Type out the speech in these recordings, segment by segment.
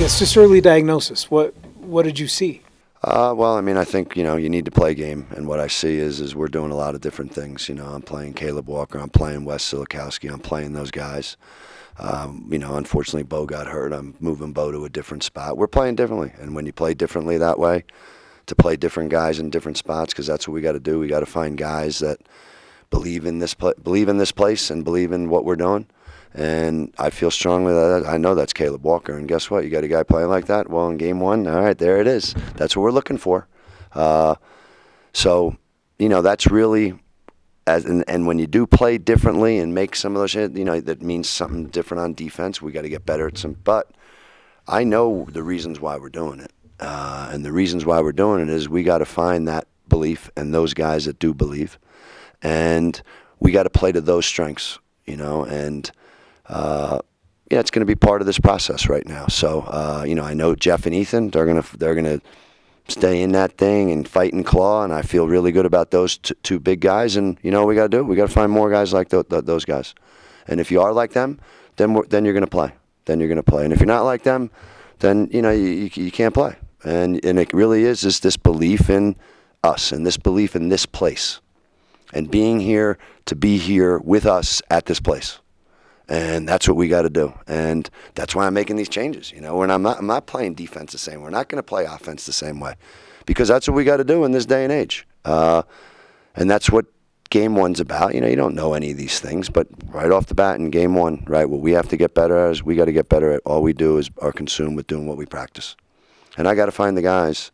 guess just early diagnosis. What did you see? Well, I mean, I think, you need to play game. And what I see is we're doing a lot of different things. I'm playing Caleb Walker. I'm playing Wes Silikowski. I'm playing those guys. Unfortunately, Bo got hurt. I'm moving Bo to a different spot. We're playing differently. And when you play differently that way, to play different guys in different spots, because that's what we got to do. We got to find guys that believe in this place and believe in what we're doing. And I feel strongly that I know that's Caleb Walker. And guess what? You got a guy playing like that? Well, in game one, all right, there it is. That's what we're looking for. That's really, and when you do play differently and make some of those, that means something different on defense. We got to get better at some. But I know the reasons why we're doing it. And the reasons why we're doing it is we got to find that belief and those guys that do believe. And we got to play to those strengths, and it's going to be part of this process right now. So, I know Jeff and Ethan, they're gonna stay in that thing and fight and claw, and I feel really good about those two big guys. And what we got to do? We got to find more guys like those guys. And if you are like them, then you're going to play. Then you're going to play. And if you're not like them, then you can't play. And it really is this belief in us and this belief in this place, and being here to be here with us at this place. And that's what we got to do. And that's why I'm making these changes. When I'm not playing defense the same way. We're not going to play offense the same way, because that's what we got to do in this day and age. And that's what game one's about. You don't know any of these things, but right off the bat in game one, right, what we have to get better at is we got to get better at all we do are consumed with doing what we practice. And I got to find the guys,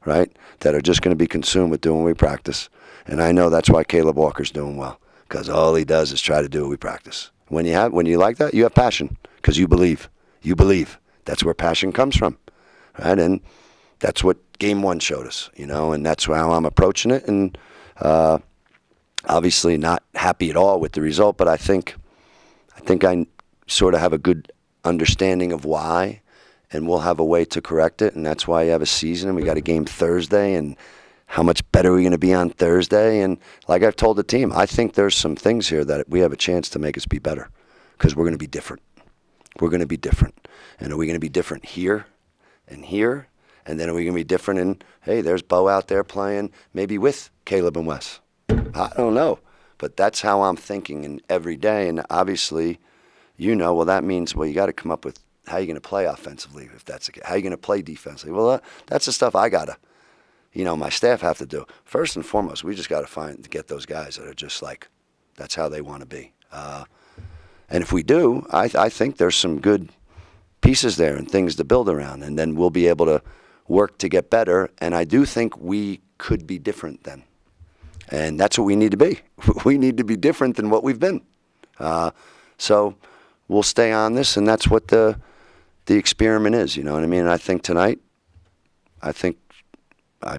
right, that are just going to be consumed with doing what we practice. And I know that's why Caleb Walker's doing well, because all he does is try to do what we practice. When you like that, you have passion, because you believe. You believe. That's where passion comes from, right? And that's what game one showed us, and that's how I'm approaching it. And obviously not happy at all with the result, but I think I sort of have a good understanding of why, and we'll have a way to correct it. And that's why you have a season, and we got a game Thursday, and how much better are we going to be on Thursday? And like I've told the team, I think there's some things here that we have a chance to make us be better, because we're going to be different. We're going to be different. And are we going to be different here and here? And then are we going to be different in, hey, there's Bo out there playing maybe with Caleb and Wes? I don't know. But that's how I'm thinking every day. And obviously, that means, you got to come up with how you're going to play offensively, if that's the case. How you're going to play defensively. Well, that's the stuff I got to, my staff have to do. First and foremost, we just got to get those guys that are just like, that's how they want to be. And if we do, I think there's some good pieces there and things to build around, and then we'll be able to work to get better. And I do think we could be different then. And that's what we need to be. We need to be different than what we've been. So we'll stay on this, and that's what the experiment is, you know what I mean? And I think tonight,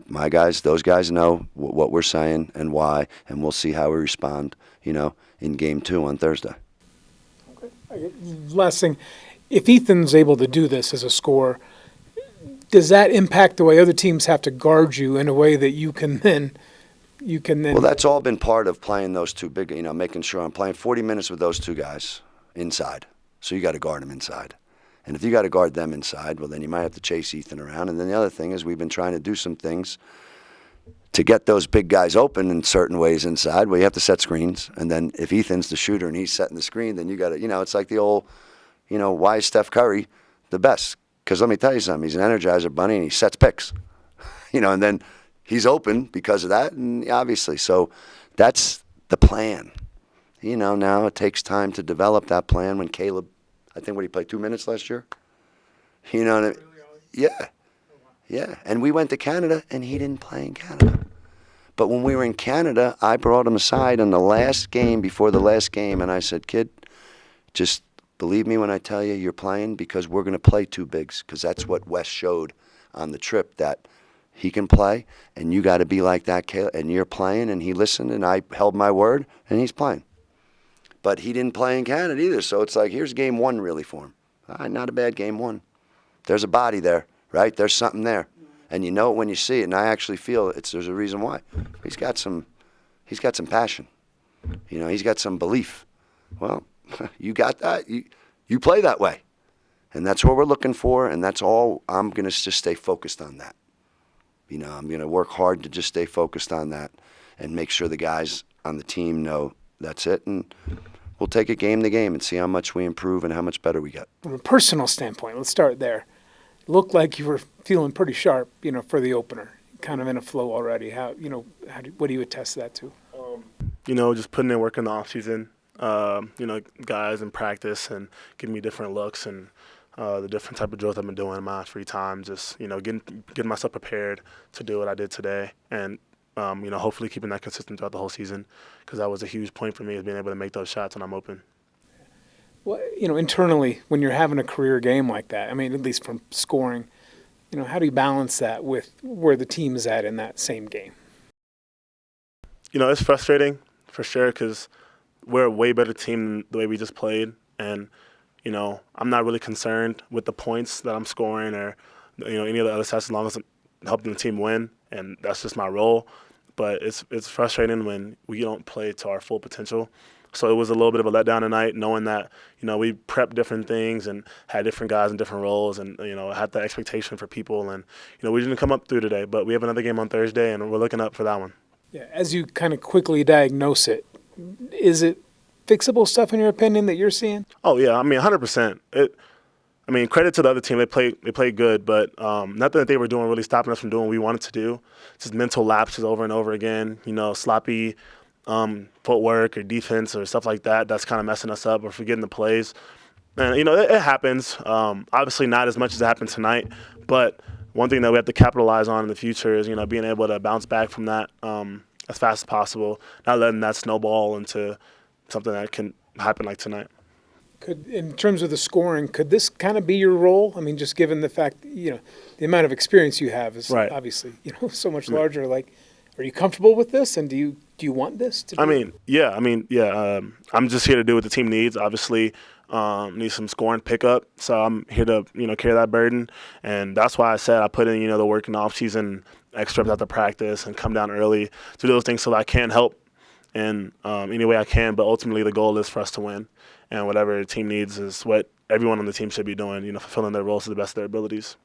my guys, those guys know what we're saying and why, and we'll see how we respond, in game 2 on Thursday. Okay. Last thing, if Ethan's able to do this as a scorer, does that impact the way other teams have to guard you in a way that you can then? Well, that's all been part of playing those two big, making sure I'm playing 40 minutes with those two guys inside. So you got to guard them inside. And if you got to guard them inside, well, then you might have to chase Ethan around. And then the other thing is we've been trying to do some things to get those big guys open in certain ways inside. Well, you have to set screens. And then if Ethan's the shooter and he's setting the screen, then you got to, it's like the old, why is Steph Curry the best? Because let me tell you something, he's an energizer bunny and he sets picks. And then he's open because of that, and obviously. So that's the plan. Now it takes time to develop that plan. When Caleb, I think, he played 2 minutes last year? You know what I mean? Yeah. Yeah. And we went to Canada, and he didn't play in Canada. But when we were in Canada, I brought him aside in the last game, before the last game, and I said, kid, just believe me when I tell you you're playing, because we're going to play two bigs, because that's what Wes showed on the trip, that he can play, and you got to be like that, Caleb. And you're playing, and he listened, and I held my word, and he's playing. But he didn't play in Canada either, so it's like, here's game 1 really for him. Not a bad game 1. There's a body there, right? There's something there. And you know it when you see it, and I actually feel there's a reason why. He's got some passion. He's got some belief. Well, you got that. You play that way. And that's what we're looking for, and that's all. I'm going to just stay focused on that. You know, I'm going to work hard to just stay focused on that and make sure the guys on the team know that's it. And we'll take it game to game and see how much we improve and how much better we get. From a personal standpoint, let's start there. It looked like you were feeling pretty sharp, for the opener, kind of in a flow already. What do you attest that to? Just putting in work in the off season. Guys in practice and giving me different looks and the different type of drills I've been doing in my free time. Just getting myself prepared to do what I did today, and hopefully keeping that consistent throughout the whole season, because that was a huge point for me, is being able to make those shots when I'm open. Well, internally, when you're having a career game like that, at least from scoring, how do you balance that with where the team is at in that same game? It's frustrating for sure, because we're a way better team than the way we just played, and I'm not really concerned with the points that I'm scoring or any of the other stats, as long as I'm helping the team win, and that's just my role. But it's frustrating when we don't play to our full potential. So it was a little bit of a letdown tonight, knowing that we prepped different things and had different guys in different roles, and had that expectation for people, and we didn't come up through today. But we have another game on Thursday, and we're looking up for that one. Yeah, as you kind of quickly diagnose it, is it fixable stuff in your opinion that you're seeing? Oh yeah, 100%. Credit to the other team. They played good, but nothing that they were doing really stopping us from doing what we wanted to do. Just mental lapses over and over again. Sloppy footwork or defense or stuff like that. That's kind of messing us up. We're forgetting the plays, and it happens. Obviously, not as much as it happened tonight, but one thing that we have to capitalize on in the future is being able to bounce back from that as fast as possible. Not letting that snowball into something that can happen like tonight. In terms of the scoring, could this kind of be your role? Just given the fact, the amount of experience you have is right. Obviously, so much larger. Like, are you comfortable with this, and do you want this to be? Yeah. I'm just here to do what the team needs. Obviously, need some scoring pickup, so I'm here to carry that burden, and that's why I said I put in the work in the off season, extra reps after practice, and come down early to do those things so that I can help in any way I can. But ultimately, the goal is for us to win, and whatever the team needs is what everyone on the team should be doing, fulfilling their roles to the best of their abilities.